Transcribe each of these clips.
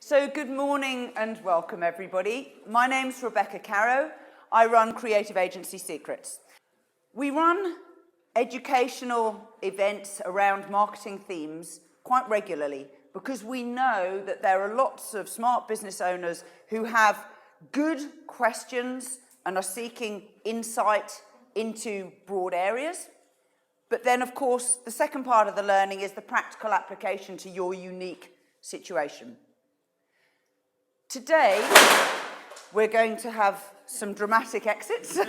So good morning and welcome everybody. My name's Rebecca Caro. I run Creative Agency Secrets. We run educational events around marketing themes quite regularly because we know that there are lots of smart business owners who have good questions and are seeking insight into broad areas. But then, of course, the second part of the learning is the practical application to your unique situation. Today, we're going to have some dramatic exits.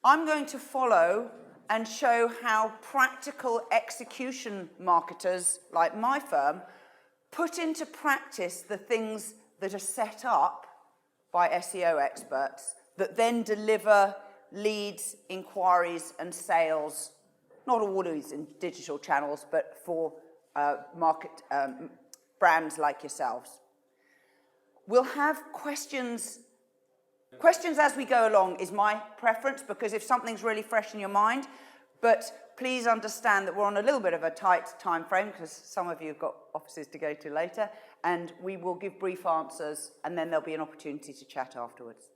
I'm going to follow and show how practical execution marketers, like my firm, put into practice the things that are set up by SEO experts that then deliver leads, inquiries, and sales, not always in digital channels, but for brands like yourselves. We'll have questions. Questions as we go along is my preference because if something's really fresh in your mind, but please understand that we're on a little bit of a tight time frame because some of you have got offices to go to later, and we will give brief answers and then there'll be an opportunity to chat afterwards.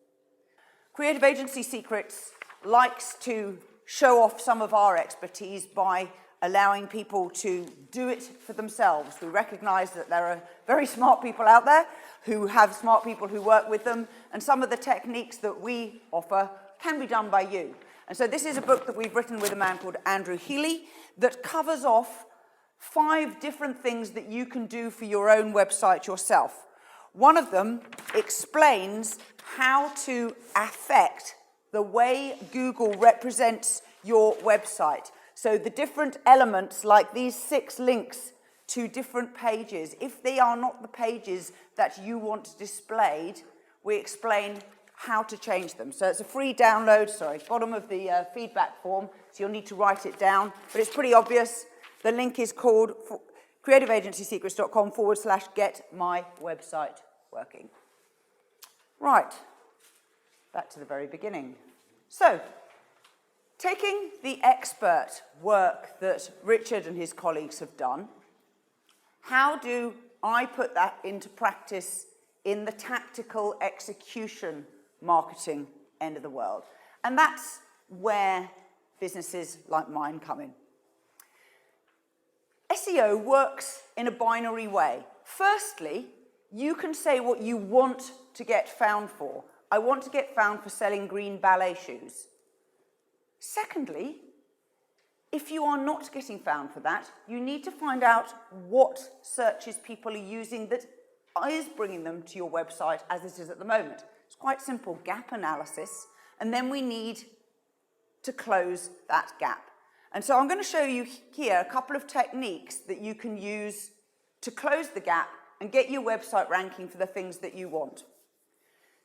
Creative Agency Secrets likes to show off some of our expertise by allowing people to do it for themselves. We recognize that there are very smart people out there who have smart people who work with them, and some of the techniques that we offer can be done by you. And so this is a book that we've written with a man called Andrew Healy that covers off 5 different things that you can do for your own website yourself. One of them explains how to affect the way Google represents your website. So the different elements, like these 6 links to different pages, if they are not the pages that you want displayed, we explain how to change them. So it's a free download, bottom of the feedback form, so you'll need to write it down, but it's pretty obvious. The link is called creativeagencysecrets.com/get-my-website-working. Right, back to the very beginning. So, taking the expert work that Richard and his colleagues have done, how do I put that into practice in the tactical execution marketing end of the world? And that's where businesses like mine come in. SEO works in a binary way. Firstly, you can say what you want to get found for. I want to get found for selling green ballet shoes. Secondly, if you are not getting found for that, you need to find out what searches people are using that is bringing them to your website as it is at the moment. It's quite simple gap analysis, and then we need to close that gap. And so I'm going to show you here a couple of techniques that you can use to close the gap and get your website ranking for the things that you want.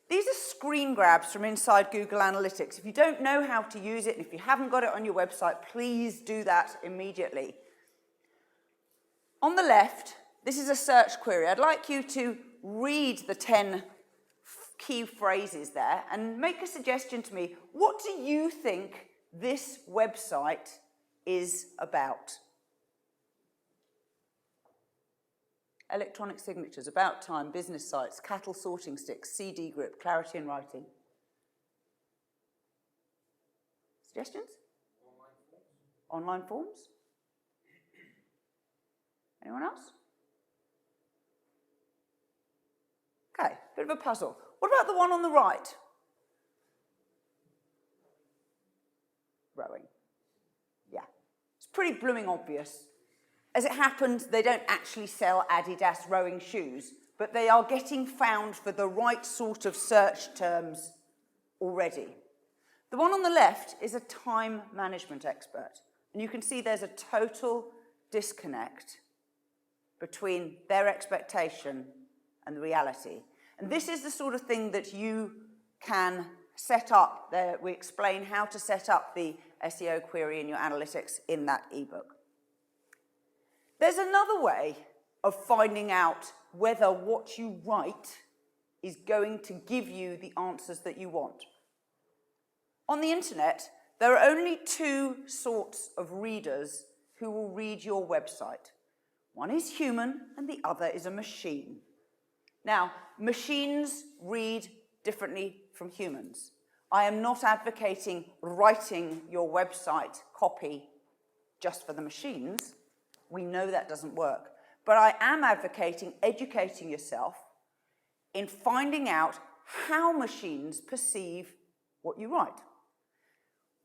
These are screen grabs from inside Google Analytics. If you don't know how to use it, and if you haven't got it on your website, please do that immediately. On the left, this is a search query. I'd like you to read the 10 key phrases there and make a suggestion to me. What do you think this website is about? Electronic signatures, about time, business sites, cattle sorting sticks, CD grip, clarity in writing. Suggestions? Online forms. Anyone else? Okay, bit of a puzzle. What about the one on the right? Rowing. Yeah, it's pretty blooming obvious. As it happens, they don't actually sell Adidas rowing shoes, but they are getting found for the right sort of search terms already. The one on the left is a time management expert, and you can see there's a total disconnect between their expectation and the reality. And this is the sort of thing that you can set up. We explain how to set up the SEO query in your analytics in that ebook. There's another way of finding out whether what you write is going to give you the answers that you want. On the internet, there are only 2 sorts of readers who will read your website. One is human and the other is a machine. Now, machines read differently from humans. I am not advocating writing your website copy just for the machines. We know that doesn't work. But I am advocating educating yourself in finding out how machines perceive what you write.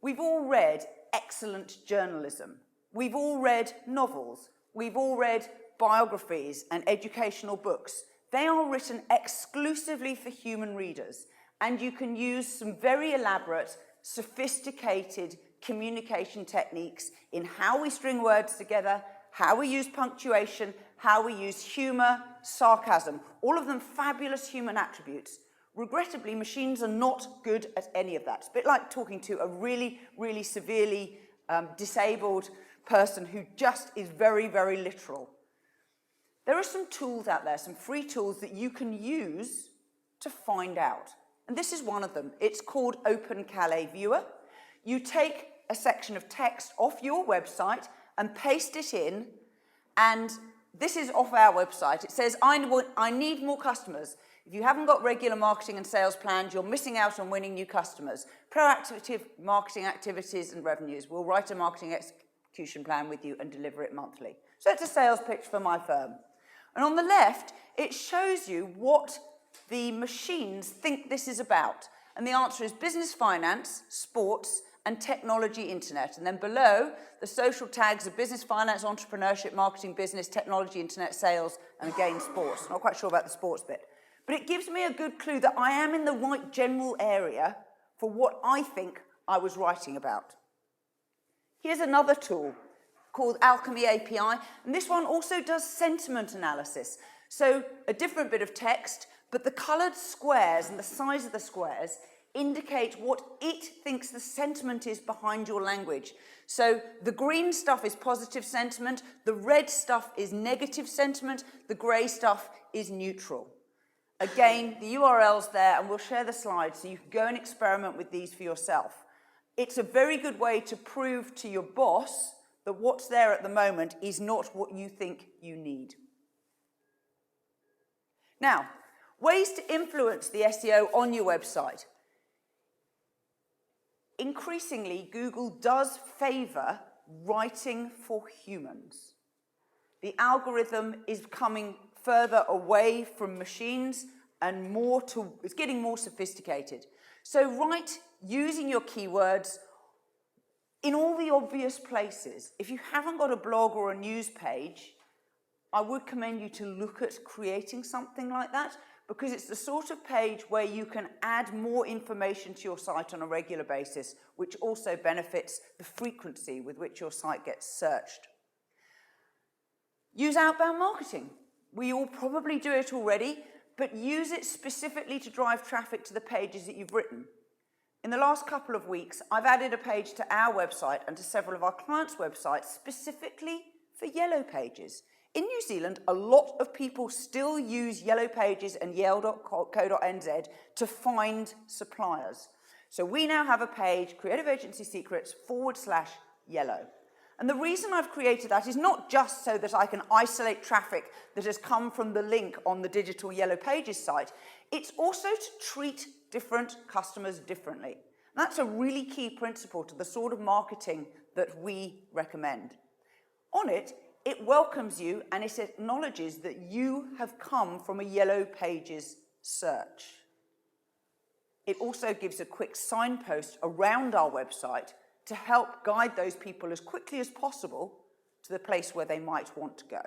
We've all read excellent journalism. We've all read novels. We've all read biographies and educational books. They are written exclusively for human readers, and you can use some very elaborate, sophisticated communication techniques in how we string words together, how we use punctuation, how we use humor, sarcasm, all of them fabulous human attributes. Regrettably, machines are not good at any of that. It's a bit like talking to a really, really severely disabled person who just is very, very literal. There are some tools out there, some free tools that you can use to find out. And this is one of them. It's called Open Calais Viewer. You take a section of text off your website and paste it in, and this is off our website. It says, I need more customers. If you haven't got regular marketing and sales plans, you're missing out on winning new customers. Proactive marketing activities and revenues. We'll write a marketing execution plan with you and deliver it monthly. So it's a sales pitch for my firm. And on the left, it shows you what the machines think this is about. And the answer is business finance, sports, and technology internet. And then below, the social tags of business finance, entrepreneurship, marketing, business, technology, internet, sales, and again, sports. Not quite sure about the sports bit. But it gives me a good clue that I am in the right general area for what I think I was writing about. Here's another tool called Alchemy API, and this one also does sentiment analysis. So a different bit of text, but the colored squares and the size of the squares indicate what it thinks the sentiment is behind your language. So the green stuff is positive sentiment, the red stuff is negative sentiment, the gray stuff is neutral. Again, the URL's there, and we'll share the slides so you can go and experiment with these for yourself. It's a very good way to prove to your boss that what's there at the moment is not what you think you need. Now, ways to influence the SEO on your website. Increasingly, Google does favor writing for humans. The algorithm is coming further away from machines and it's getting more sophisticated. So write using your keywords in all the obvious places. If you haven't got a blog or a news page, I would commend you to look at creating something like that, because it's the sort of page where you can add more information to your site on a regular basis, which also benefits the frequency with which your site gets searched. Use outbound marketing. We all probably do it already, but use it specifically to drive traffic to the pages that you've written. In the last couple of weeks, I've added a page to our website and to several of our clients' websites specifically for Yellow Pages. In New Zealand, a lot of people still use Yellow Pages and yale.co.nz to find suppliers. So we now have a page, Creative Agency Secrets /Yellow. And the reason I've created that is not just so that I can isolate traffic that has come from the link on the digital Yellow Pages site. It's also to treat different customers differently. And that's a really key principle to the sort of marketing that we recommend. On it, it welcomes you and it acknowledges that you have come from a Yellow Pages search. It also gives a quick signpost around our website to help guide those people as quickly as possible to the place where they might want to go.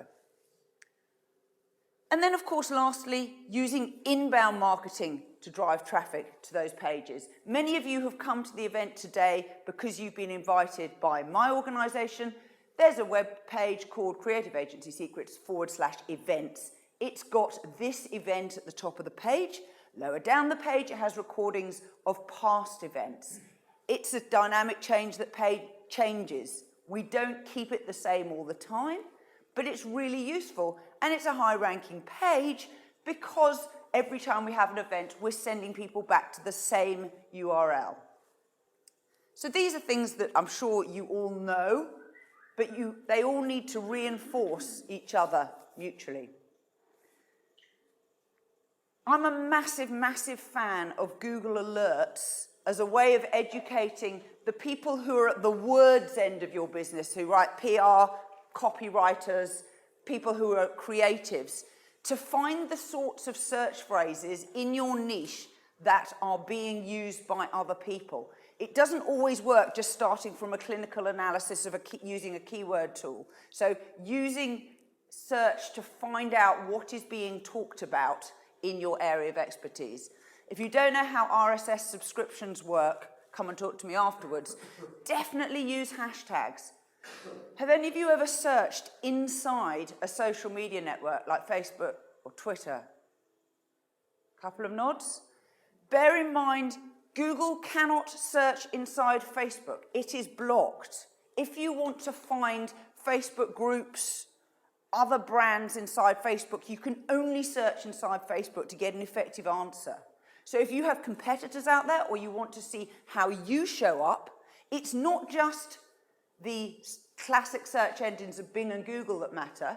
And then, of course, lastly, using inbound marketing to drive traffic to those pages. Many of you have come to the event today because you've been invited by my organisation. There's a web page called Creative Agency Secrets /events. It's got this event at the top of the page. Lower down the page, it has recordings of past events. It's a dynamic change that changes. We don't keep it the same all the time, but it's really useful, and it's a high-ranking page because every time we have an event, we're sending people back to the same URL. So these are things that I'm sure you all know, but they all need to reinforce each other mutually. I'm a massive, massive fan of Google Alerts as a way of educating the people who are at the words end of your business, who write PR, copywriters, people who are creatives, to find the sorts of search phrases in your niche that are being used by other people. It doesn't always work just starting from a clinical analysis of using a keyword tool. So using search to find out what is being talked about in your area of expertise. If you don't know how RSS subscriptions work, come and talk to me afterwards. Definitely use hashtags. Have any of you ever searched inside a social media network like Facebook or Twitter? Couple of nods. Bear in mind, Google cannot search inside Facebook. It is blocked. If you want to find Facebook groups, other brands inside Facebook, you can only search inside Facebook to get an effective answer. So if you have competitors out there or you want to see how you show up, it's not just the classic search engines of Bing and Google that matter.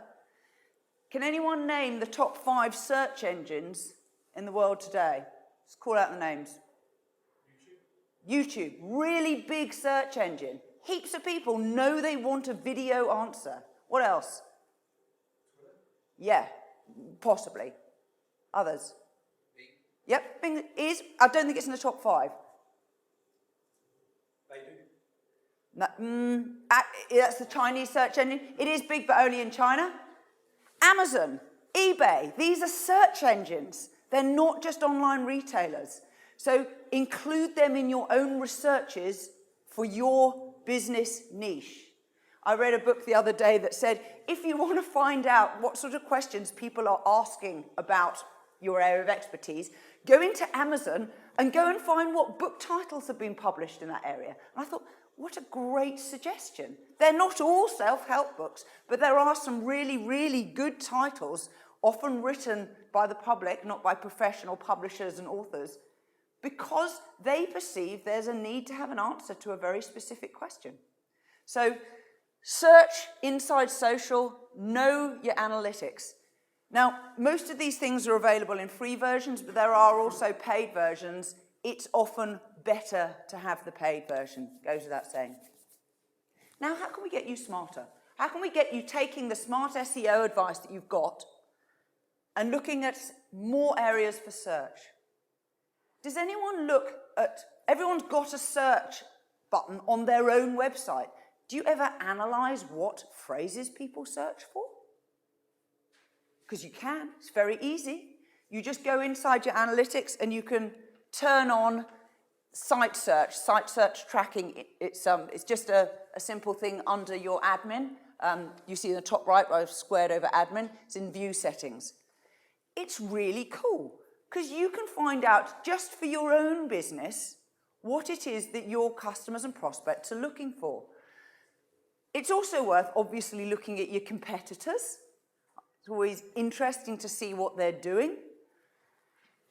Can anyone name the top 5 search engines in the world today? Let's call out the names. YouTube, really big search engine. Heaps of people know they want a video answer. What else? Yeah, possibly. Others? Bing. Yep, Bing is. I don't think it's in the top 5. No, that's the Chinese search engine. It is big, but only in China. Amazon, eBay, these are search engines. They're not just online retailers. So include them in your own researches for your business niche. I read a book the other day that said, if you want to find out what sort of questions people are asking about your area of expertise, go into Amazon and go and find what book titles have been published in that area. And I thought, what a great suggestion. They're not all self-help books, but there are some really, really good titles, often written by the public, not by professional publishers and authors, because they perceive there's a need to have an answer to a very specific question. So search inside social, know your analytics. Now, most of these things are available in free versions, but there are also paid versions. It's often better to have the paid version, goes without saying. Now, how can we get you smarter? How can we get you taking the smart SEO advice that you've got and looking at more areas for search? Does anyone look at, everyone's got a search button on their own website. Do you ever analyze what phrases people search for? Because you can, it's very easy. You just go inside your analytics and you can turn on site search tracking. It's just a simple thing under your admin. You see in the top right where I've squared over admin, it's in view settings. It's really cool because you can find out just for your own business what it is that your customers and prospects are looking for. It's also worth obviously looking at your competitors. It's always interesting to see what they're doing.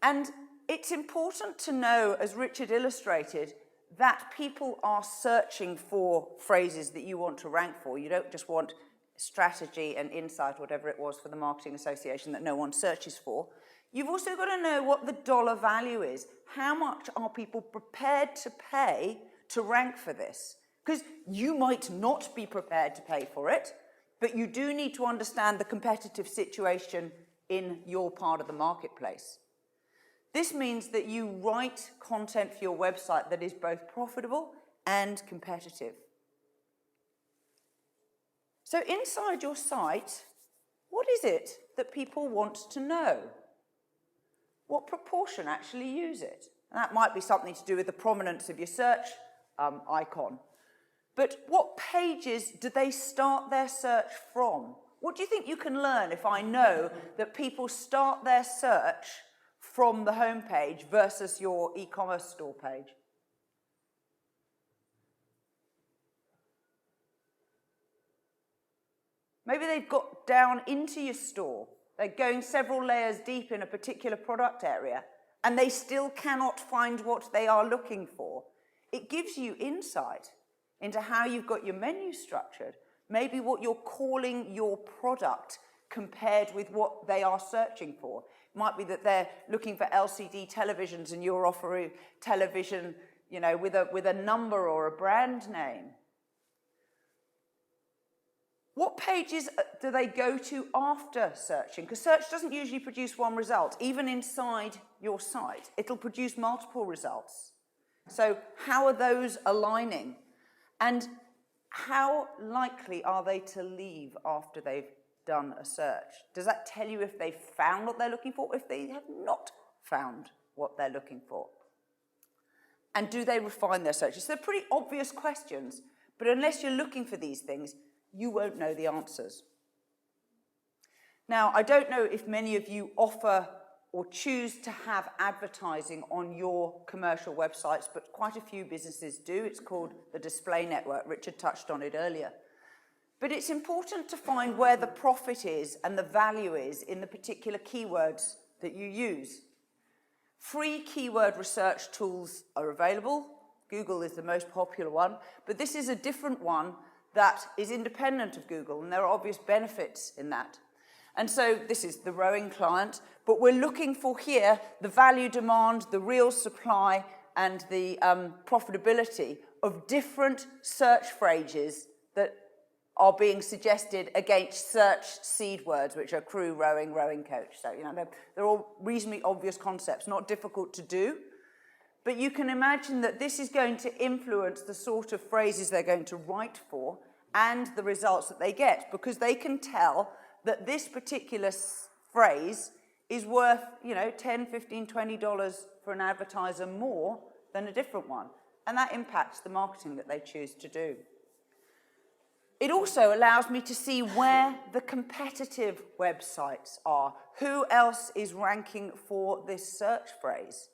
And it's important to know, as Richard illustrated, that people are searching for phrases that you want to rank for. You don't just want strategy and insight, whatever it was for the Marketing Association that no one searches for. You've also got to know what the dollar value is. How much are people prepared to pay to rank for this? Because you might not be prepared to pay for it, but you do need to understand the competitive situation in your part of the marketplace. This means that you write content for your website that is both profitable and competitive. So inside your site, what is it that people want to know? What proportion actually use it? And that might be something to do with the prominence of your search icon. But what pages do they start their search from? What do you think you can learn if I know that people start their search from the homepage versus your e-commerce store page? Maybe they've got down into your store. They're going several layers deep in a particular product area, and they still cannot find what they are looking for. It gives you insight into how you've got your menu structured. maybe what you're calling your product compared with what they are searching for. It might be that they're looking for LCD televisions and you're offering television, you know, with a number or a brand name. What pages do they go to after searching? Because search doesn't usually produce one result. Even inside your site, it'll produce multiple results. So how are those aligning? And how likely are they to leave after they've done a search? Does that tell you if they've found what they're looking for, or if they have not found what they're looking for? And do they refine their searches? They're pretty obvious questions, but unless you're looking for these things, you won't know the answers. Now, I don't know if many of you offer or choose to have advertising on your commercial websites, but quite a few businesses do. It's called the display network. Richard touched on it earlier. But it's important to find where the profit is and the value is in the particular keywords that you use. Free keyword research tools are available. Google is the most popular one, but this is a different one that is independent of Google, and there are obvious benefits in that. And so this is the rowing client, but we're looking for here the value demand, the real supply, and the profitability of different search phrases that are being suggested against search seed words, which are crew, rowing, rowing coach. So, you know, they're all reasonably obvious concepts, not difficult to do. But you can imagine that this is going to influence the sort of phrases they're going to write for and the results that they get, because they can tell that this particular phrase is worth, you know, $10, $15, $20 for an advertiser more than a different one. And that impacts the marketing that they choose to do. It also allows me to see where the competitive websites are. Who else is ranking for this search phrase?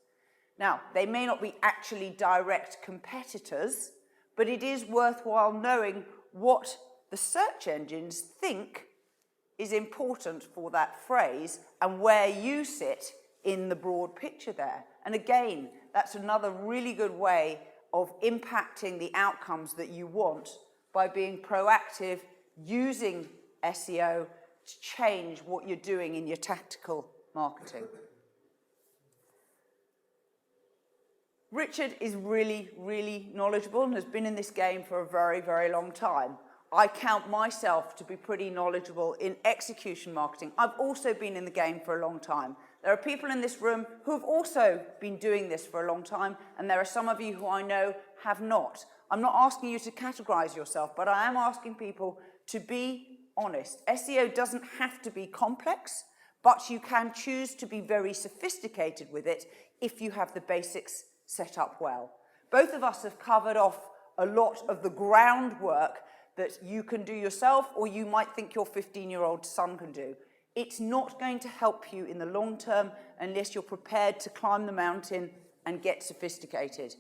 Now, they may not be actually direct competitors, but it is worthwhile knowing what the search engines think is important for that phrase and where you sit in the broad picture there. And again, that's another really good way of impacting the outcomes that you want by being proactive, using SEO to change what you're doing in your tactical marketing. Richard is really, really knowledgeable and has been in this game for a very, very long time. I count myself to be pretty knowledgeable in execution marketing. I've also been in the game for a long time. There are people in this room who have also been doing this for a long time, and there are some of you who I know have not. I'm not asking you to categorize yourself, but I am asking people to be honest. SEO doesn't have to be complex, but you can choose to be very sophisticated with it if you have the basics set up well. Both of us have covered off a lot of the groundwork that you can do yourself, or you might think your 15-year-old son can do. It's not going to help you in the long term unless you're prepared to climb the mountain and get sophisticated.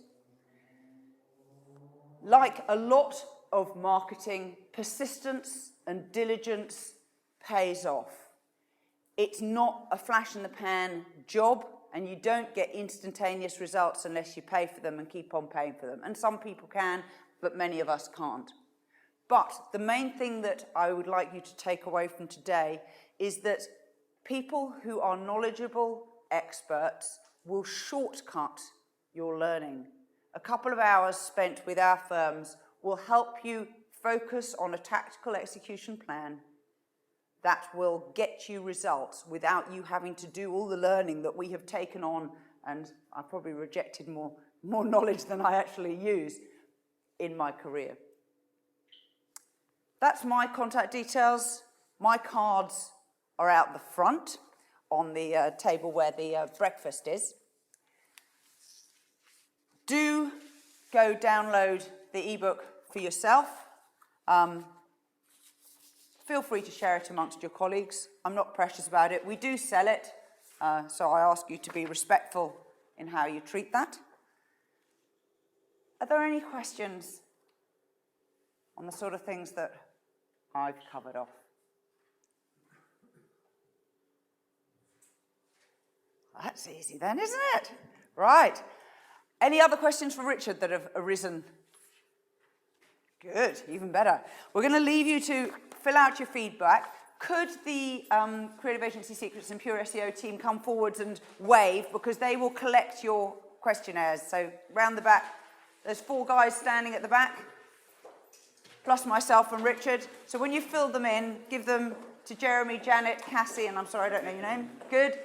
Like a lot of marketing, persistence and diligence pays off. It's not a flash-in-the-pan job, and you don't get instantaneous results unless you pay for them and keep on paying for them. And some people can, but many of us can't. But the main thing that I would like you to take away from today is that people who are knowledgeable experts will shortcut your learning. A couple of hours spent with our firms will help you focus on a tactical execution plan that will get you results without you having to do all the learning that we have taken on, and I probably rejected more knowledge than I actually use in my career. That's my contact details. My cards are out the front on the table where the breakfast is. Do go download the ebook for yourself. Feel free to share it amongst your colleagues. I'm not precious about it. We do sell it, so I ask you to be respectful in how you treat that. Are there any questions on the sort of things that I've covered off? That's easy then, isn't it? Right. Any other questions for Richard that have arisen? Good, even better. We're going to leave you to fill out your feedback. Could the Creative Agency Secrets and Pure SEO team come forwards and wave, because they will collect your questionnaires. So round the back, there's 4 guys standing at the back, plus myself and Richard. So when you fill them in, give them to Jeremy, Janet, Cassie, and I'm sorry, I don't know your name. Good.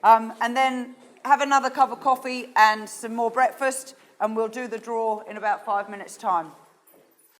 And then have another cup of coffee and some more breakfast, and we'll do the draw in about 5 minutes' time.